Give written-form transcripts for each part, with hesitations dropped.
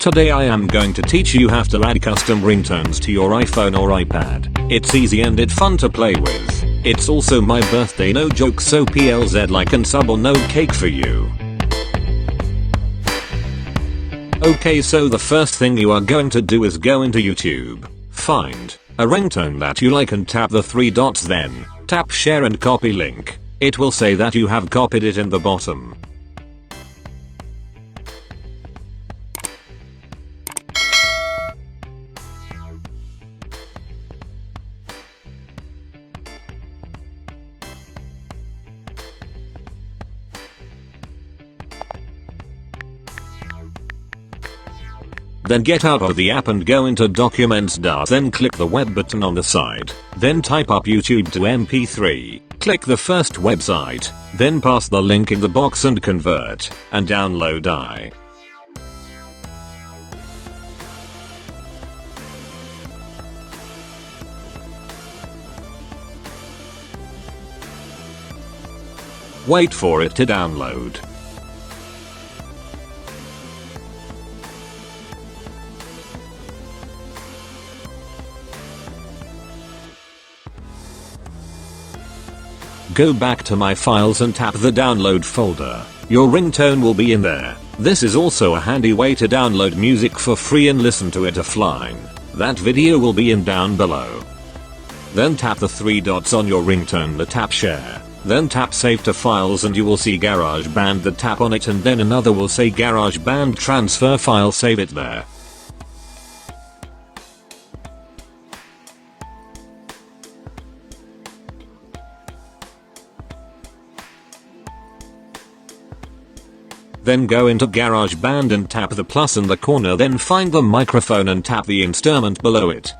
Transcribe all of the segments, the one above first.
Today I am going to teach you how to add custom ringtones to your iPhone or iPad. It's easy and it's fun to play with. It's also my birthday, no joke, so PLZ like and sub or no cake for you. Okay, so the first thing you are going to do is go into YouTube. Find a ringtone that you like and tap the three dots, then tap share and copy link. It will say that you have copied it in the bottom. Then get out of the app and go into documents-by, then click the web button on the side. Then type up YouTube to MP3. Click the first website. Then pass the link in the box and convert and download I. Wait for it to download. Go back to my files and tap the download folder. Your ringtone will be in there. This is also a handy way to download music for free and listen to it offline. That video will be in down below. Then tap the three dots on your ringtone, the tap share. Then tap save to files and you will see GarageBand, the tap on it, and then another will say GarageBand transfer file, save it there. Then go into GarageBand and tap the plus in the corner, then find the microphone and tap the instrument below it.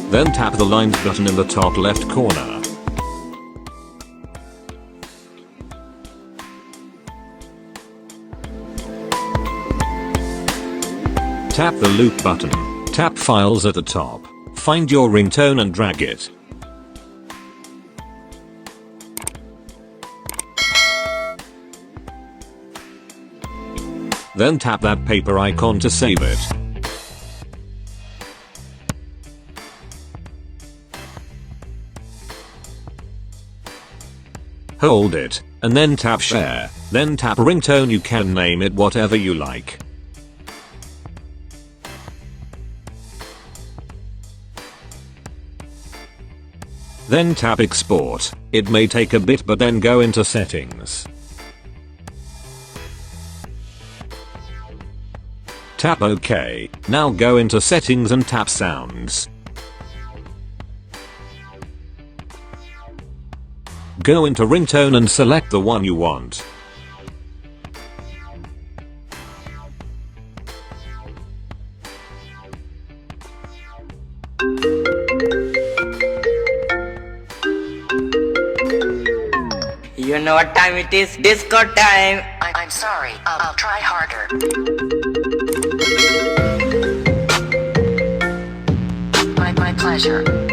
Then tap the lines button in the top left corner. Tap the loop button. Tap files at the top. Find your ringtone and drag it. Then tap that paper icon to save it. Hold it, and then tap share, then tap ringtone. You can name it whatever you like. Then tap export. It may take a bit, but then go into settings. Tap OK. Now go into settings and tap sounds. Go into ringtone and select the one you want. You know what time it is? Disco time! I'm sorry, I'll try harder. My pleasure.